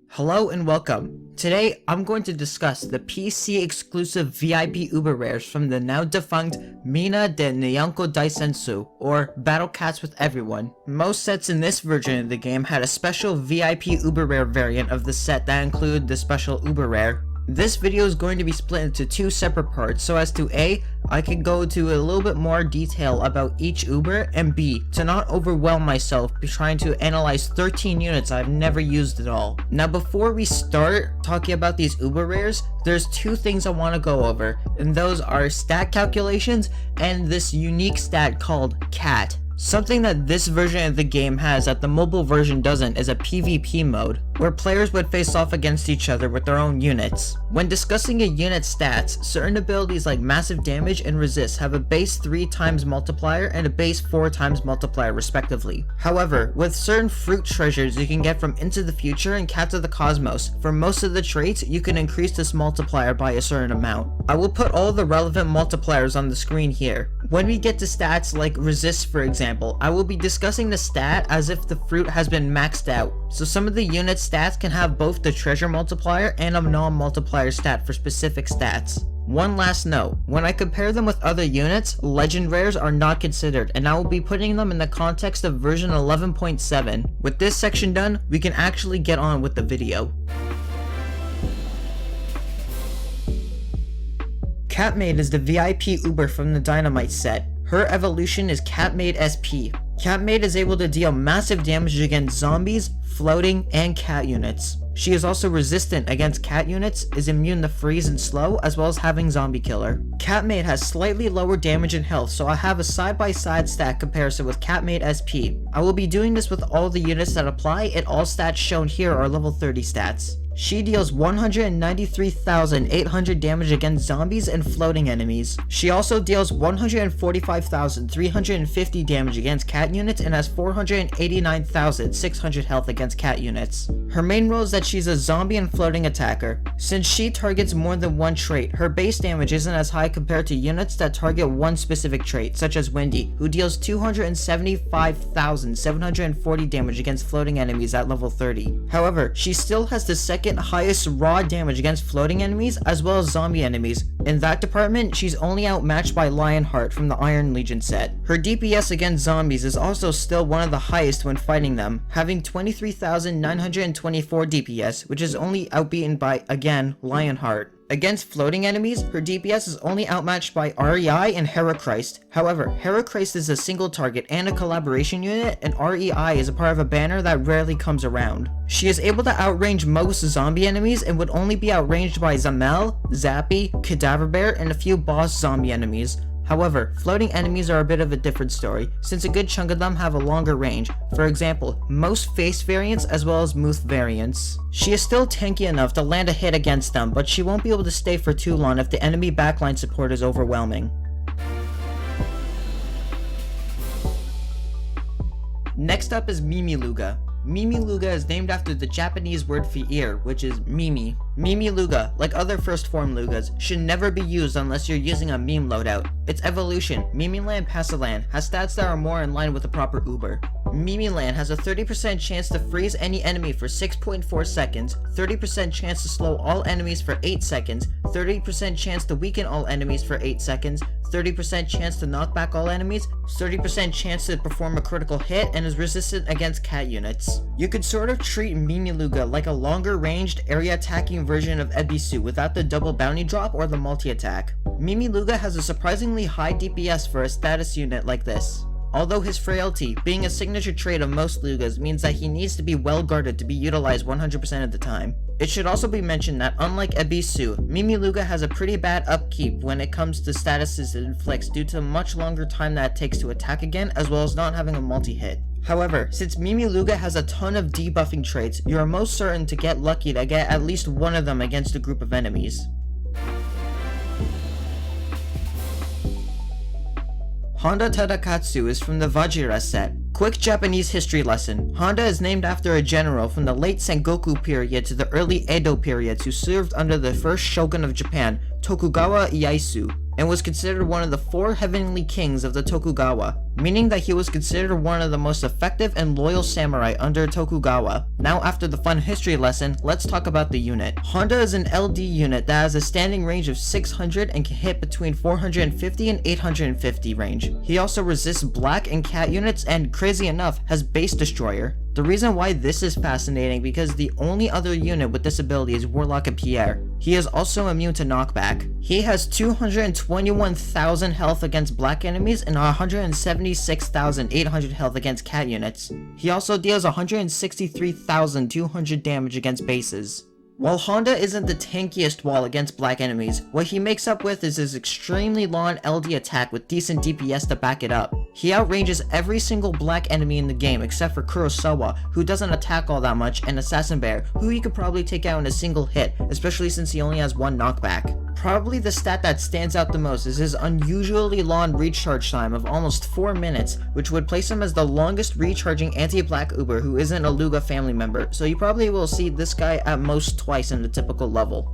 Hello and welcome. Today, I'm going to discuss the PC exclusive VIP Uber rares from the now defunct Mina de Nyanko Daisensu, or Battle Cats with Everyone. Most sets in this version of the game had a special VIP Uber rare variant of the set that included the special Uber rare. This video is going to be split into two separate parts so as to A, I can go to a little bit more detail about each Uber, and B, to not overwhelm myself by trying to analyze 13 units I've never used at all. Now before we start talking about these Uber rares, there's two things I want to go over, and those are stat calculations and this unique stat called CAT. Something that this version of the game has that the mobile version doesn't is a PvP mode, where players would face off against each other with their own units. When discussing a unit's stats, certain abilities like massive damage and resist have a base 3 times multiplier and a base 4 times multiplier respectively. However, with certain fruit treasures you can get from Into the Future and Cats of the Cosmos, for most of the traits you can increase this multiplier by a certain amount. I will put all the relevant multipliers on the screen here. When we get to stats like resist, for example, I will be discussing the stat as if the fruit has been maxed out, so some of the unit stats can have both the treasure multiplier and a non-multiplier stat for specific stats. One last note, when I compare them with other units, legend rares are not considered, and I will be putting them in the context of version 11.7. With this section done, we can actually get on with the video. Capmaine is the VIP Uber from the Dynamite set. Her evolution is Capmaine SP. Capmaine is able to deal massive damage against zombies, floating, and cat units. She is also resistant against cat units, is immune to freeze and slow, as well as having zombie killer. Capmaine has slightly lower damage and health, so I have a side-by-side stat comparison with Capmaine SP. I will be doing this with all the units that apply, and all stats shown here are level 30 stats. She deals 193,800 damage against zombies and floating enemies. She also deals 145,350 damage against cat units and has 489,600 health against cat units. Her main role is that she's a zombie and floating attacker. Since she targets more than one trait, her base damage isn't as high compared to units that target one specific trait, such as Wendy, who deals 275,740 damage against floating enemies at level 30. However, she still has the second highest raw damage against floating enemies as well as zombie enemies. In that department, she's only outmatched by Lionheart from the Iron Legion set. Her DPS against zombies is also still one of the highest when fighting them, having 23,924 DPS, which is only outbeaten by, again, Lionheart. Against floating enemies, her DPS is only outmatched by REI and Herachrist. However, Herachrist is a single target and a collaboration unit, and REI is a part of a banner that rarely comes around. She is able to outrange most zombie enemies and would only be outranged by Zamel, Zappy, Cadaver Bear, and a few boss zombie enemies. However, floating enemies are a bit of a different story, since a good chunk of them have a longer range. For example, most face variants as well as Muth variants. She is still tanky enough to land a hit against them, but she won't be able to stay for too long if the enemy backline support is overwhelming. Next up is Mimi Luga. Mimi Luga is named after the Japanese word for ear, which is Mimi. Mimi Luga, like other first form Lugas, should never be used unless you're using a meme loadout. Its evolution, Mimiland Pasiland, has stats that are more in line with a proper Uber. Mimiland has a 30% chance to freeze any enemy for 6.4 seconds, 30% chance to slow all enemies for 8 seconds, 30% chance to weaken all enemies for 8 seconds, 30% chance to knock back all enemies, 30% chance to perform a critical hit, and is resistant against cat units. You could sort of treat Mimi Luga like a longer ranged area attacking version of Ebisu without the double bounty drop or the multi-attack. Mimi Luga has a surprisingly high DPS for a status unit like this. Although his frailty, being a signature trait of most Lugas, means that he needs to be well guarded to be utilized 100% of the time. It should also be mentioned that unlike Ebisu, Mimi Luga has a pretty bad upkeep when it comes to statuses it inflicts due to much longer time that it takes to attack again, as well as not having a multi-hit. However, since Mimi Luga has a ton of debuffing traits, you are most certain to get lucky to get at least one of them against a group of enemies. Hondatadakatsu is from the Vajira set. Quick Japanese history lesson. Honda is named after a general from the late Sengoku period to the early Edo periods who served under the first shogun of Japan, Tokugawa Ieyasu, and was considered one of the 4 heavenly kings of the Tokugawa. meaning that he was considered one of the most effective and loyal samurai under Tokugawa. Now after the fun history lesson, let's talk about the unit. Honda is an LD unit that has a standing range of 600 and can hit between 450 and 850 range. He also resists black and cat units and, crazy enough, has base destroyer. The reason why this is fascinating because the only other unit with this ability is Warlock and Pierre. He is also immune to knockback. He has 221,000 health against black enemies and 176,800 health against cat units. He also deals 163,200 damage against bases. While Honda isn't the tankiest wall against black enemies, what he makes up with is his extremely long LD attack with decent DPS to back it up. He outranges every single black enemy in the game except for Kurosawa, who doesn't attack all that much, and Assassin Bear, who he could probably take out in a single hit, especially since he only has one knockback. Probably the stat that stands out the most is his unusually long recharge time of almost 4 minutes, which would place him as the longest recharging anti-black Uber who isn't a Luga family member, so you probably will see this guy at most twice in the typical level.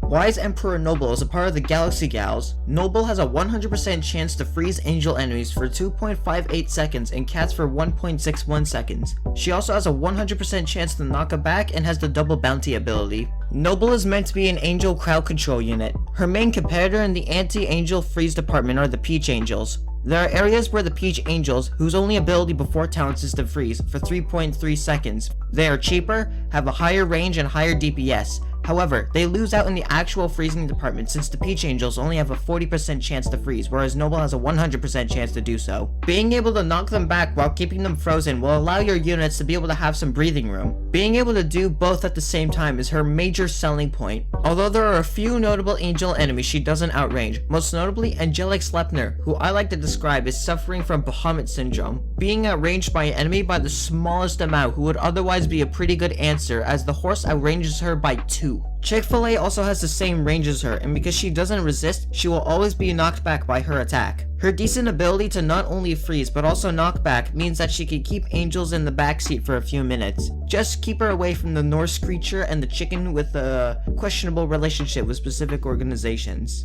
Why is Emperor Noble as a part of the Galaxy Gals? Noble has a 100% chance to freeze angel enemies for 2.58 seconds and cats for 1.61 seconds. She also has a 100% chance to knock it back and has the double bounty ability. Noble is meant to be an angel crowd control unit. Her main competitor in the anti-angel freeze department are the Peach Angels. There are areas where the Peach Angels, whose only ability before talents is to freeze for 3.3 seconds. They are cheaper, have a higher range and higher DPS. However, they lose out in the actual freezing department since the Peach Angels only have a 40% chance to freeze, whereas Noble has a 100% chance to do so. Being able to knock them back while keeping them frozen will allow your units to be able to have some breathing room. Being able to do both at the same time is her major selling point. Although there are a few notable angel enemies she doesn't outrange, most notably Angelic Sleipnir, who I like to describe as suffering from Bahamut syndrome, being outranged by an enemy by the smallest amount who would otherwise be a pretty good answer, as the horse outranges her by 2. Chick-fil-A also has the same range as her, and because she doesn't resist, she will always be knocked back by her attack. Her decent ability to not only freeze but also knock back means that she can keep angels in the backseat for a few minutes. Just keep her away from the Norse creature and the chicken with a questionable relationship with specific organizations.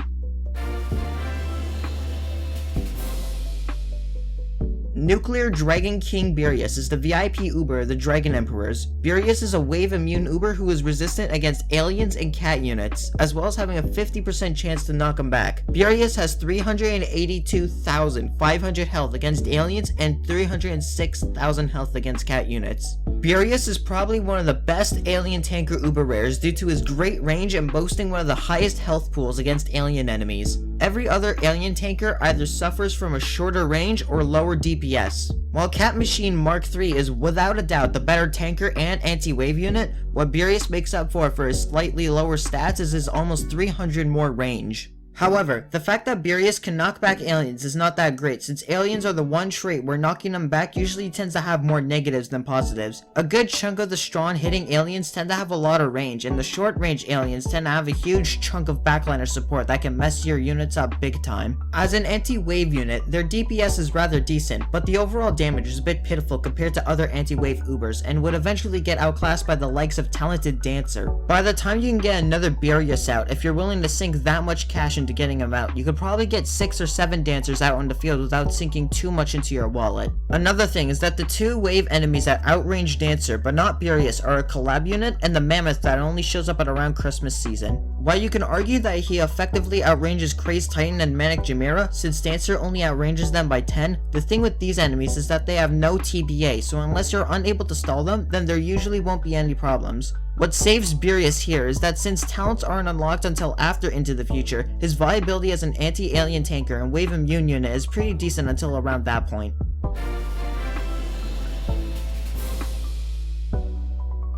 Nuclear Dragon King Beerus is the VIP Uber of the Dragon Emperors. Beerus is a wave immune Uber who is resistant against aliens and cat units, as well as having a 50% chance to knock them back. Beerus has 382,500 health against aliens and 306,000 health against cat units. Beerus is probably one of the best alien tanker Uber rares due to his great range and boasting one of the highest health pools against alien enemies. Every other alien tanker either suffers from a shorter range or lower DPS. While Capmaine Mark III is without a doubt the better tanker and anti-wave unit, what Beerus makes up for his slightly lower stats is his almost 300 more range. However, the fact that Beerus can knock back aliens is not that great, since aliens are the one trait where knocking them back usually tends to have more negatives than positives. A good chunk of the strong hitting aliens tend to have a lot of range, and the short range aliens tend to have a huge chunk of backliner support that can mess your units up big time. As an anti-wave unit, their DPS is rather decent, but the overall damage is a bit pitiful compared to other anti-wave Ubers, and would eventually get outclassed by the likes of Talented Dancer. By the time you can get another Beerus out, if you're willing to sink that much cash into getting him out, you could probably get 6 or 7 dancers out on the field without sinking too much into your wallet. Another thing is that the 2 wave enemies that outrange Dancer but not Beerus are a collab unit and the Mammoth that only shows up at around Christmas season. While you can argue that he effectively outranges Crazed Titan and Manic Chimera, since Dancer only outranges them by 10, the thing with these enemies is that they have no TBA, so unless you're unable to stall them, then there usually won't be any problems. What saves Beerus here is that since talents aren't unlocked until after Into the Future, his viability as an anti-alien tanker and wave immune unit is pretty decent until around that point.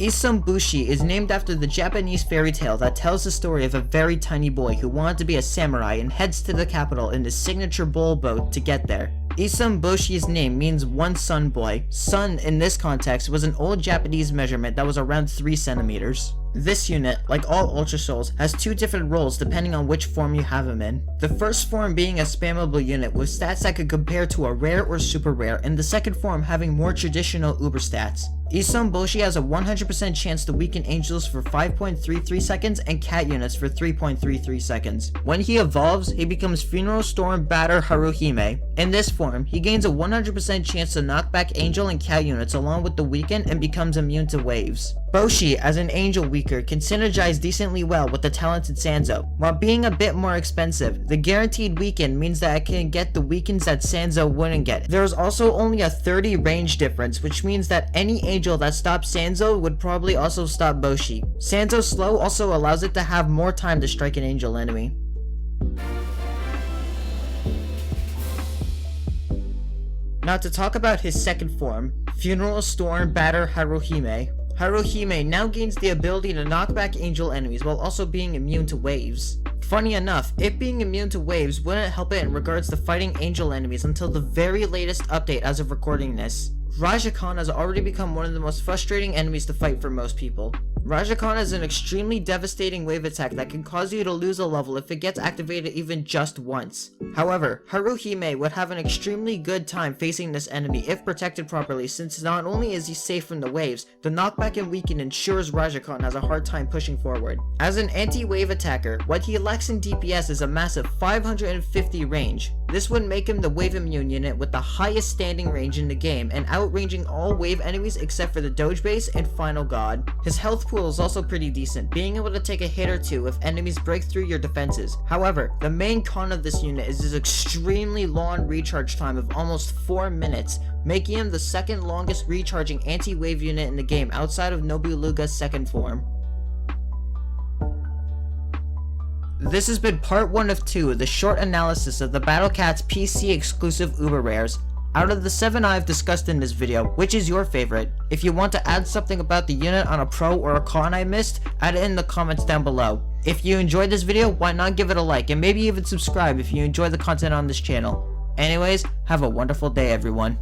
Isosabushi is named after the Japanese fairy tale that tells the story of a very tiny boy who wanted to be a samurai and heads to the capital in his signature bull boat to get there. Isosabushi's name means one sun boy. Sun in this context was an old Japanese measurement that was around 3 centimeters. This unit, like all Ultra Souls, has 2 different roles depending on which form you have him in. The first form being a spammable unit with stats that could compare to a rare or super rare, and the second form having more traditional Uber stats. Isosabushi has a 100% chance to weaken angels for 5.33 seconds and cat units for 3.33 seconds. When he evolves, he becomes Funeral Storm Batter Harohime. In this form, he gains a 100% chance to knock back angel and cat units along with the weaken and becomes immune to waves. Boshi, as an angel weaker, can synergize decently well with the talented Sanzo. While being a bit more expensive, the guaranteed weaken means that it can get the weakens that Sanzo wouldn't get. There is also only a 30 range difference, which means that any angel that stops Sanzo would probably also stop Boshi. Sanzo's slow also allows it to have more time to strike an angel enemy. Now to talk about his second form, Funeral Storm Batter Harohime. Harohime now gains the ability to knock back angel enemies while also being immune to waves. Funny enough, it being immune to waves wouldn't help it in regards to fighting angel enemies until the very latest update as of recording this. Rajakan has already become one of the most frustrating enemies to fight for most people. Rajakan is an extremely devastating wave attack that can cause you to lose a level if it gets activated even just once. However, Harohime would have an extremely good time facing this enemy if protected properly, since not only is he safe from the waves, the knockback and weaken ensures Rajakan has a hard time pushing forward. As an anti-wave attacker, what he lacks in DPS is a massive 550 range. This would make him the wave immune unit with the highest standing range in the game and outranging all wave enemies except for the Doge Base and Final God. His health pool is also pretty decent, being able to take a hit or two if enemies break through your defenses. However, the main con of this unit is his extremely long recharge time of almost 4 minutes, making him the second longest recharging anti-wave unit in the game outside of Luga's second form. This has been part 1 of 2 of the short analysis of the Battle Cat's PC exclusive Uber Rares. Out of the 7 I've discussed in this video, which is your favorite? If you want to add something about the unit on a pro or a con I missed, add it in the comments down below. If you enjoyed this video, why not give it a like and maybe even subscribe if you enjoy the content on this channel. Anyways, have a wonderful day everyone.